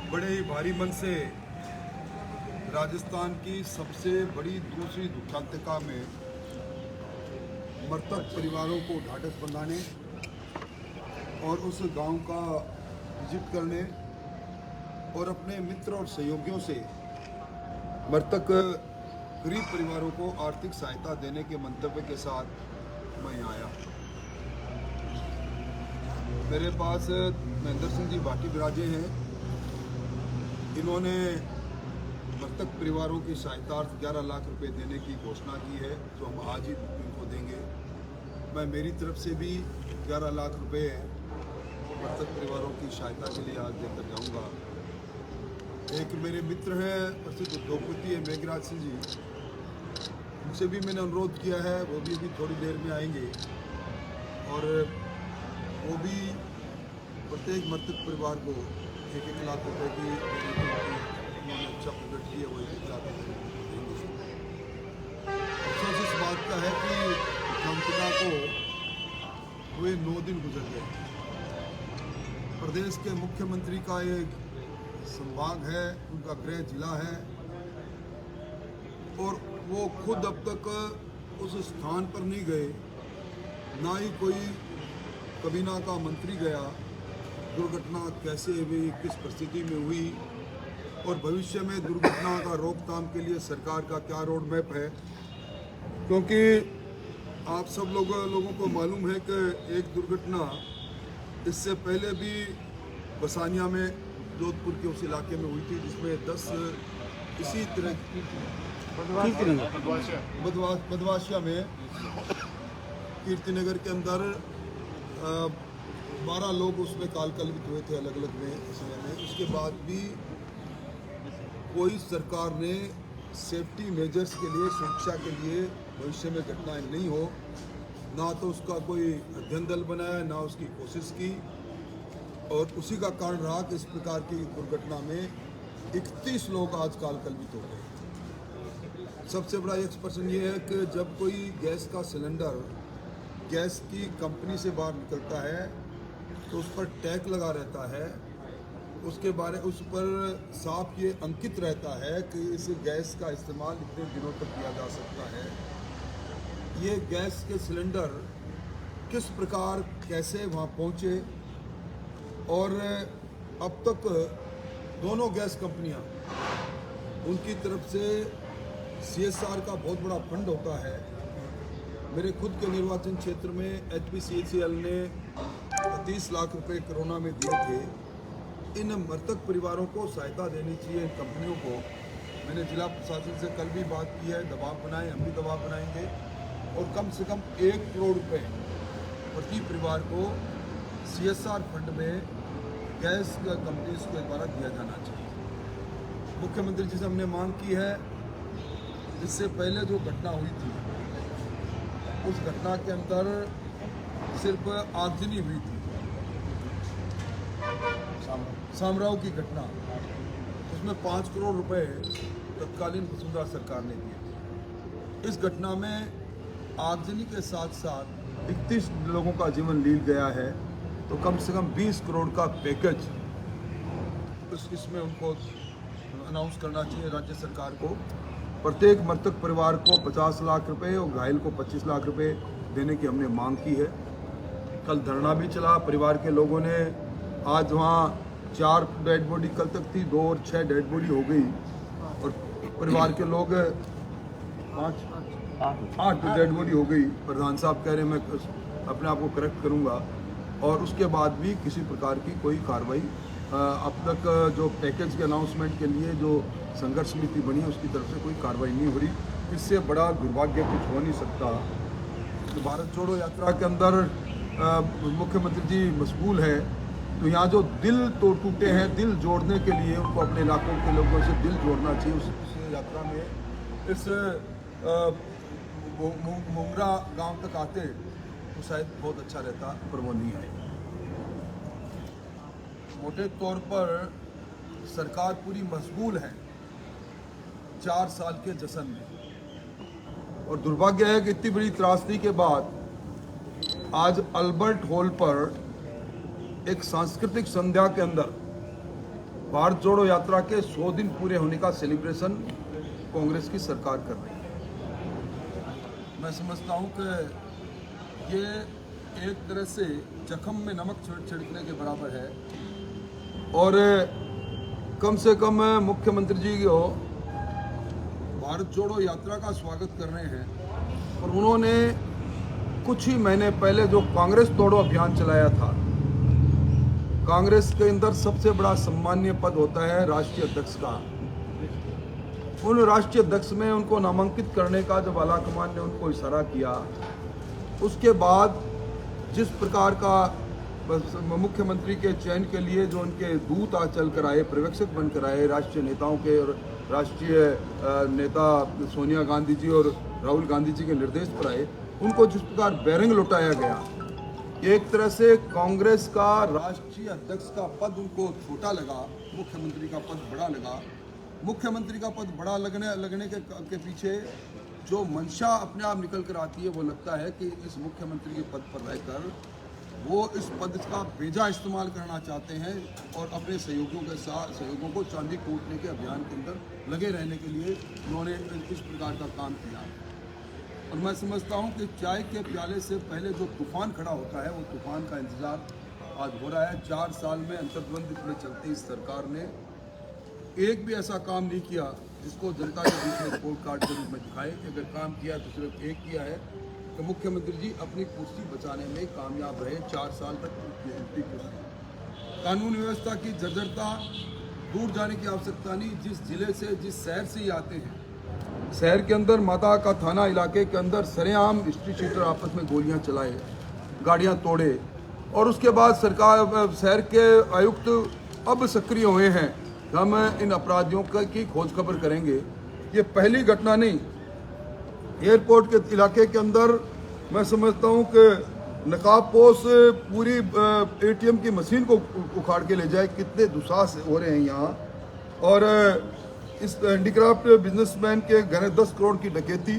बड़े ही भारी मन से राजस्थान की सबसे बड़ी दूसरी दुखांतिका में मृतक परिवारों को ढाढ़स बंधाने और उस गांव का विजिट करने और अपने मित्र और सहयोगियों से मृतक गरीब परिवारों को आर्थिक सहायता देने के मंतव्य के साथ मैं यहाँ आया। मेरे पास महेंद्र सिंह जी भाटी विराजे हैं। इन्होंने मृतक परिवारों की सहायतार्थ 11 लाख रुपए देने की घोषणा की है, जो हम आज ही इनको देंगे। मैं मेरी तरफ से भी 11 लाख रुपए मृतक परिवारों की सहायता के लिए आज देकर जाऊंगा। एक मेरे मित्र हैं, प्रसिद्ध उद्योगपति है मेघराज सिंह जी, उनसे भी मैंने अनुरोध किया है, वो भी अभी थोड़ी देर में आएंगे और वो भी प्रत्येक मृतक परिवार को 1-1 लाख रुपए की उन्होंने इच्छा प्रकट की है, वो 1-1 लाख रुपए देंगे। अफसोस इस बात का है कि दुखांतिका को हुए 9 दिन गुजर गए। प्रदेश के मुख्यमंत्री का एक संभाग है, उनका गृह जिला है और वो खुद अब तक उस स्थान पर नहीं गए, ना ही कोई कबीना का मंत्री गया। दुर्घटना कैसे हुई, किस परिस्थिति में हुई और भविष्य में दुर्घटना का रोकथाम के लिए सरकार का क्या रोड मैप है, क्योंकि आप सब लोगों को मालूम है कि एक दुर्घटना इससे पहले भी बसानिया में, जोधपुर के उस इलाके में हुई थी, जिसमें 10 इसी तरह बदवाशिया में कीर्तिनगर के अंदर 12 लोग उसमें कालकलवित हुए थे अलग अलग में समय में। उसके बाद भी कोई सरकार ने सेफ्टी मेजर्स के लिए, सुरक्षा के लिए भविष्य में घटनाएं नहीं हो, ना तो उसका कोई अध्ययन दल बनाया, ना उसकी कोशिश की, और उसी का कारण रहा कि इस प्रकार की दुर्घटना में 31 लोग आज कालकलवित हो गए। सबसे बड़ा एक्सप्रेशन ये है कि जब कोई गैस का सिलेंडर गैस की कंपनी से बाहर निकलता है तो उस पर टैग लगा रहता है, उस पर साफ ये अंकित रहता है कि इस गैस का इस्तेमाल इतने दिनों तक किया जा सकता है। ये गैस के सिलेंडर किस प्रकार कैसे वहाँ पहुँचे, और अब तक दोनों गैस कंपनियाँ, उनकी तरफ से CSR का बहुत बड़ा फंड होता है। मेरे खुद के निर्वाचन क्षेत्र में HPCL ने 30 लाख रुपए कोरोना में दिए थे। इन मृतक परिवारों को सहायता देनी चाहिए इन कंपनियों को। मैंने जिला प्रशासन से कल भी बात की है, दबाव बनाए, हम भी दबाव बनाएंगे और कम से कम 1 करोड़ रुपए प्रति परिवार को CSR फंड में गैस कंपनी के द्वारा दिया जाना चाहिए। मुख्यमंत्री जी से हमने मांग की है, इससे पहले जो घटना हुई थी उस घटना के अंदर सिर्फ आगजनी हुई थी, सामराव की घटना, उसमें 5 करोड़ रुपए तत्कालीन वसुंधरा सरकार ने दिए। इस घटना में आगजनी के साथ साथ 31 लोगों का जीवन लील गया है, तो कम से कम 20 करोड़ का पैकेज इसमें उनको अनाउंस करना चाहिए राज्य सरकार को। प्रत्येक मृतक परिवार को 50 लाख रुपए और घायल को 25 लाख रुपए देने की हमने मांग की है। कल धरना भी चला, परिवार के लोगों ने। आज वहाँ 4 डेड बॉडी कल तक थी, 2 और 6 डेड बॉडी हो गई और परिवार के लोग 8 डेड बॉडी हो गई। प्रधान साहब कह रहे हैं मैं अपने आप को करेक्ट करूँगा, और उसके बाद भी किसी प्रकार की कोई कार्रवाई अब तक जो पैकेज के अनाउंसमेंट के लिए जो संघर्ष समिति बनी है उसकी तरफ से कोई कार्रवाई नहीं हो रही। इससे बड़ा दुर्भाग्य कुछ हो नहीं सकता। तो भारत जोड़ो यात्रा के अंदर मुख्यमंत्री जी मशगूल है, तो यहाँ जो दिल तो टूटे हैं, दिल जोड़ने के लिए उनको अपने इलाकों के लोगों से दिल जोड़ना चाहिए। उस यात्रा में इस मुंगरा गांव तक आते तो शायद बहुत अच्छा रहता, पर वो नहीं है। मोटे तौर पर सरकार पूरी मशगूल है 4 साल के जश्न में, और दुर्भाग्य है कि इतनी बड़ी त्रासदी के बाद आज अल्बर्ट हॉल पर एक सांस्कृतिक संध्या के अंदर भारत जोड़ो यात्रा के 100 दिन पूरे होने का सेलिब्रेशन कांग्रेस की सरकार कर रही है। मैं समझता हूं कि ये एक तरह से जख्म में नमक छिड़कने के बराबर है और कम से कम मुख्यमंत्री जी को भारत जोड़ो यात्रा का स्वागत कर रहे हैं और उन्होंने कुछ ही महीने पहले जो कांग्रेस तोड़ो अभियान चलाया था। कांग्रेस के अंदर सबसे बड़ा सम्मानीय पद होता है राष्ट्रीय अध्यक्ष का। उन राष्ट्रीय अध्यक्ष में उनको नामांकित करने का जब आलाकमान ने उनको इशारा किया, उसके बाद जिस प्रकार का मुख्यमंत्री के चयन के लिए जो उनके दूत चल कर आए, पर्यवेक्षक बनकर आए, राष्ट्रीय नेताओं के और राष्ट्रीय नेता सोनिया गांधी जी और राहुल गांधी जी के निर्देश पर आए, उनको जिस प्रकार बेरंग लौटाया गया, एक तरह से कांग्रेस का राष्ट्रीय अध्यक्ष का पद उनको छोटा लगा, मुख्यमंत्री का पद बड़ा लगा। मुख्यमंत्री का पद बड़ा लगने के पीछे जो मंशा अपने आप निकल कर आती है, वो लगता है कि इस मुख्यमंत्री के पद पर रहकर वो इस पद का बेजा इस्तेमाल करना चाहते हैं और अपने सहयोगियों को चांदी कूटने के अभियान के अंदर लगे रहने के लिए उन्होंने इस प्रकार का काम किया। और मैं समझता हूं कि चाय के प्याले से पहले जो तूफान खड़ा होता है, वो तूफान का इंतजार आज हो रहा है। 4 साल में अंतर्द्वंद में चलती इस सरकार ने एक भी ऐसा काम नहीं किया जिसको जनता के बीच में स्कोर कार्ड के रूप में दिखाए कि अगर काम किया तो सिर्फ एक किया है कि मुख्यमंत्री जी अपनी कुर्सी बचाने में कामयाब रहे। 4 साल तक उनकी कुर्सी, कानून व्यवस्था की जर्जरता, दूर जाने की आवश्यकता नहीं। जिस जिले से, जिस शहर से ही आते हैं, शहर के अंदर माता का थाना इलाके के अंदर सरेआम स्ट्रीट शीटर आपस में गोलियां चलाए, गाड़ियां तोड़े और उसके बाद सरकार, शहर के आयुक्त अब सक्रिय हुए हैं, हम इन अपराधियों की खोज खबर करेंगे। ये पहली घटना नहीं। एयरपोर्ट के इलाके के अंदर मैं समझता हूँ कि नकाबपोश पूरी एटीएम की मशीन को उखाड़ के ले जाए, कितने दुस्साहस हो रहे हैं यहाँ। और इस हैंडीक्राफ्ट बिजनेसमैन के घर 10 करोड़ की डकैती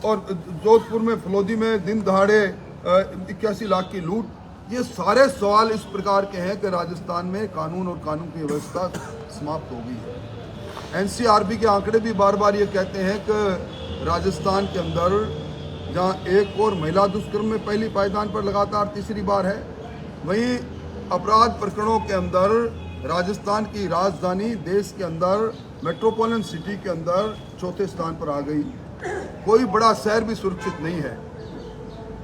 और जोधपुर में फलोदी में दिन दहाड़े 81 लाख की लूट, ये सारे सवाल इस प्रकार के हैं कि राजस्थान में कानून और कानून की व्यवस्था समाप्त हो गई है। एनसीआरबी के आंकड़े भी बार बार ये कहते हैं कि राजस्थान के अंदर जहां एक और महिला दुष्कर्म में पहली पायदान पर लगातार तीसरी बार है, वहीं अपराध प्रकरणों के अंदर राजस्थान की राजधानी देश के अंदर मेट्रोपॉलिटन सिटी के अंदर चौथे स्थान पर आ गई। कोई बड़ा शहर भी सुरक्षित नहीं है।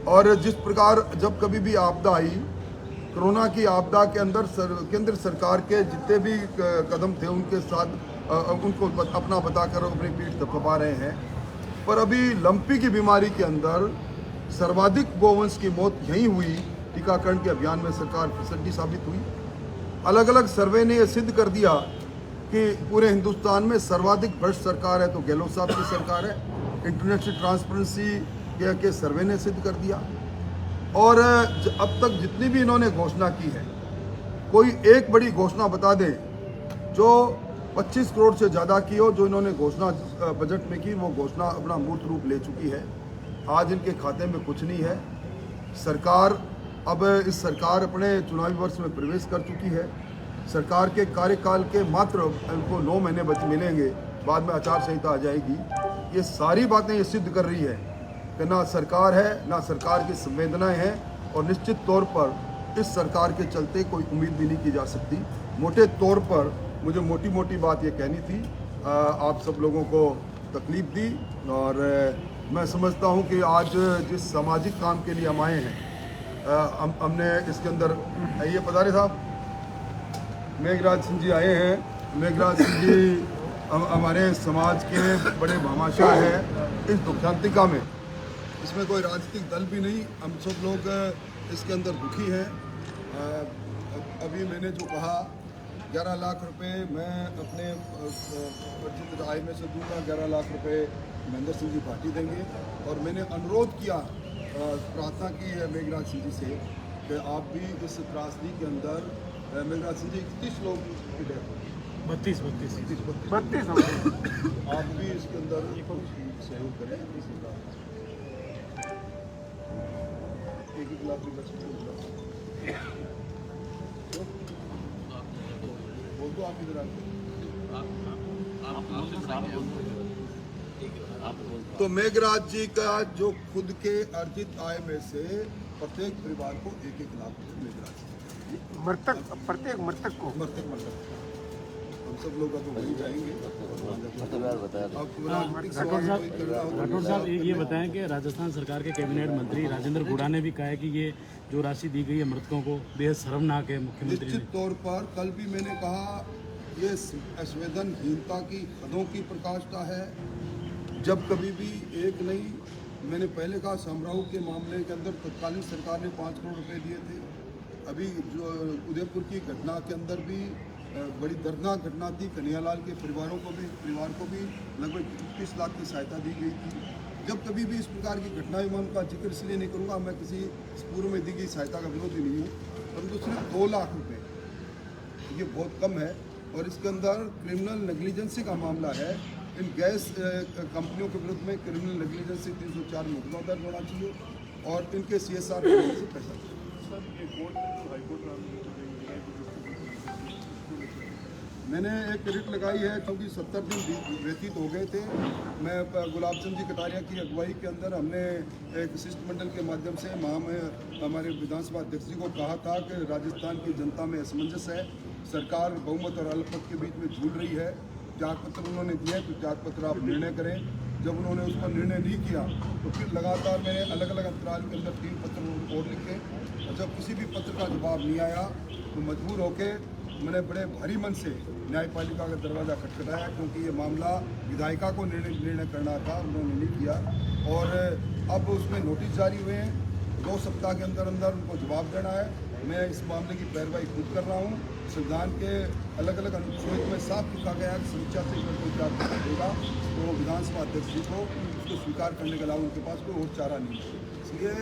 और जिस प्रकार जब कभी भी आपदा आई, कोरोना की आपदा के अंदर केंद्र सरकार के जितने भी कदम थे उनके साथ उनको अपना बताकर अपनी पीठ थपथपा रहे हैं। पर अभी लंपी की बीमारी के अंदर सर्वाधिक गोवंश की मौत यहीं हुई। टीकाकरण के अभियान में सरकार फिसड्डी साबित हुई। अलग अलग सर्वे ने यह सिद्ध कर दिया कि पूरे हिंदुस्तान में सर्वाधिक भ्रष्ट सरकार है तो गहलोत साहब की सरकार है। इंटरनेशनल ट्रांसपेरेंसी के सर्वे ने सिद्ध कर दिया। और अब तक जितनी भी इन्होंने घोषणा की है, कोई एक बड़ी घोषणा बता दें जो 25 करोड़ से ज़्यादा की हो, जो इन्होंने घोषणा बजट में की, वो घोषणा अपना मूर्त रूप ले चुकी है। आज इनके खाते में कुछ नहीं है। सरकार अब इस सरकार अपने चुनावी वर्ष में प्रवेश कर चुकी है। सरकार के कार्यकाल के मात्र इनको 9 महीने बच मिलेंगे, बाद में आचार संहिता आ जाएगी। ये सारी बातें ये सिद्ध कर रही है कि ना सरकार है, ना सरकार की संवेदनाएं हैं और निश्चित तौर पर इस सरकार के चलते कोई उम्मीद भी नहीं की जा सकती। मोटे तौर पर मुझे मोटी मोटी बात ये कहनी थी, आप सब लोगों को तकलीफ दी। और मैं समझता हूँ कि आज जिस सामाजिक काम के लिए हम आए हैं, हमने इसके अंदर ये पधारे साहब मेघराज सिंह जी आए हैं। मेघराज सिंह जी हमारे समाज के बड़े भामाशाह हैं इस दुखांतिका में। इसमें कोई राजनीतिक दल भी नहीं, हम सब लोग इसके अंदर दुखी हैं। अभी मैंने जो कहा 11 लाख रुपए मैं अपने अर्जित आय में से दूंगा, 11 लाख रुपए महेंद्र सिंह जी पार्टी देंगे। और मैंने अनुरोध किया, प्रार्थना की है मेघराज सिंह जी से कि आप भी इस त्रासदी के अंदर, मेघराज सिंह जी 31 लोग की डेथ, 32 आप भी इसके अंदर सहयोग करें। 1 लाख रुपये को आप इधर आके। तो मेघराज जी का जो खुद के अर्जित आय में से प्रत्येक परिवार को 1-1 लाख रुपए मेघराज जी मृतक प्रत्येक मृतक को मरते हम सब लोग अब वहीं जाएंगे। राठौर साहब ये बताएं कि राजस्थान सरकार के कैबिनेट मंत्री राजेंद्र गुड़ा ने भी कहा है कि ये जो राशि दी गई है मृतकों को बेहद शर्मनाक है। मुख्यमंत्री निश्चित तौर पर कल भी मैंने कहा ये संवेदनहीनता की हदों की प्रकाष्ठा है। जब कभी भी एक नहीं, मैंने पहले कहा समराऊ के मामले के अंदर तत्कालीन सरकार ने 5 करोड़ रुपए दिए थे। अभी जो उदयपुर की घटना के अंदर भी बड़ी दर्दनाक घटना थी, कन्हैयालाल के परिवार को भी लगभग 21 लाख की सहायता दी गई थी। जब कभी भी इस प्रकार की घटना हुई, मैं उनका जिक्र इसलिए नहीं करूँगा, मैं किसी पूर्व में दी गई सहायता का विरोधी नहीं हूँ, परंतु सिर्फ 2 लाख रुपये ये बहुत कम है। और इसके अंदर क्रिमिनल नेग्लिजेंसी का मामला है। इन गैस कंपनियों के विरुद्ध में क्रिमिनल नेग्लिजेंसी 304 मुकदमा दर्ज होना चाहिए और इनके CSR से पैसा। मैंने एक रिट लगाई है क्योंकि 70 दिन व्यतीत हो गए थे। मैं गुलाब चंद जी कटारिया की अगुवाई के अंदर हमने एक शिष्टमंडल के माध्यम से हमारे विधानसभा अध्यक्ष जी को कहा था कि राजस्थान की जनता में असमंजस है, सरकार बहुमत और अल्पमत के बीच में झूल रही है। त्याग पत्र उन्होंने दिए तो त्याग पत्र आप निर्णय करें। जब उन्होंने उस पर निर्णय नहीं किया तो फिर लगातार मैंने अलग अलग अंतराल के अंदर 3 पत्र और लिखे और जब किसी भी पत्र का जवाब नहीं आया तो मजबूर होकर मैंने बड़े भारी मन से न्यायपालिका का दरवाज़ा खटखटाया, क्योंकि ये मामला विधायिका को निर्णय करना था, उन्होंने नहीं किया। और अब उसमें नोटिस जारी हुए हैं, 2 सप्ताह के अंदर अंदर उनको जवाब देना है। मैं इस मामले की पैरवाई खुद कर रहा हूँ। संविधान के अलग अलग अनुच्छेद में साफ लिखा गया है कि समीक्षा से अगर कोई त्याग पत्र देगा तो विधानसभा अध्यक्ष जी को उसको स्वीकार करने के अलावा उनके पास कोई और चारा नहीं है। इसलिए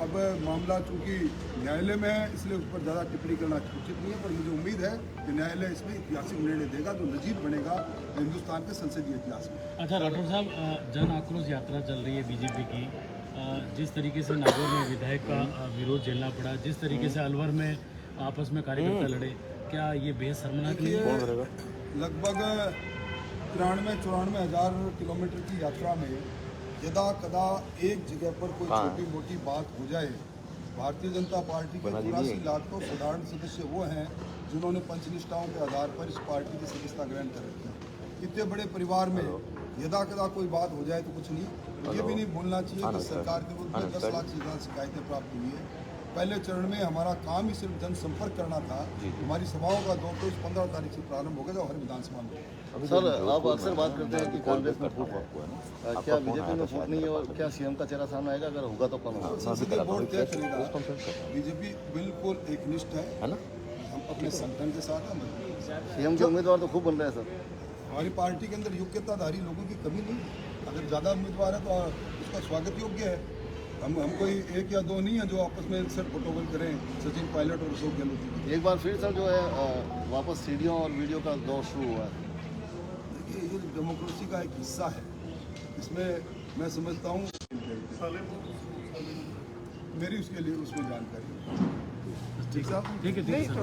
अब मामला चूँकि न्यायालय में है, इसलिए उस पर ज़्यादा टिप्पणी करना उचित नहीं है, पर मुझे उम्मीद है कि न्यायालय इसमें ऐतिहासिक निर्णय देगा जो नजीर बनेगा हिंदुस्तान के संसदीय इतिहास में। अच्छा राठौर साहब, जन आक्रोश यात्रा चल रही है बीजेपी की, जिस तरीके से नागौर में विधायक का विरोध झेलना पड़ा, जिस तरीके से अलवर में आपस में कार्यकर्ता लड़े, क्या ये बेहद शर्मनाक नहीं है? लगभग 93-94 हज़ार किलोमीटर की यात्रा में यदा कदा एक जगह पर कोई छोटी मोटी बात हो जाए, भारतीय जनता पार्टी के 84 लाख तो साधारण सदस्य वो हैं जिन्होंने पंचनिष्ठाओं के आधार पर इस पार्टी की सदस्यता ग्रहण कर रखी है। इतने बड़े परिवार में यदा कदा कोई बात हो जाए तो कुछ नहीं, ये भी नहीं भूलना चाहिए कि सरकार के विरुद्ध 10 लाख से ज़्यादा शिकायतें प्राप्त हुई है। पहले चरण में हमारा काम ही सिर्फ जनसंपर्क करना था। हमारी सभाओं का दौर तो इस 15 तारीख से प्रारंभ हो गया था हर विधानसभा में। सर, आप अक्सर बात करते हैं कि कांग्रेस में फूट है, क्या बीजेपी में फूट नहीं है और क्या CM का चेहरा सामने आएगा? अगर होगा तो कौन होगा? संसदीय बोर्ड तय करेगा। बीजेपी बिल्कुल एकनिष्ठ है, हम अपने संगठन के साथ हैं। CM के उम्मीदवार तो खूब बन रहे हैं सर। हमारी पार्टी के अंदर योग्यताधारी लोगों की कमी नहीं। अगर ज़्यादा उम्मीदवार है तो उसका स्वागत योग्य है। हम कोई 1 या 2 नहीं है जो आपस में सिर्फ फोटोकॉल करें, सचिन पायलट और अशोक गहलोत। एक बार फिर सर जो है वापस सीडियों और वीडियो का दौर शुरू हुआ है। देखिए, ये डेमोक्रेसी का एक हिस्सा है, इसमें मैं समझता हूँ मेरी उसके लिए उसमें जानकारी। ठीक साहब, ठीक है। नहीं तो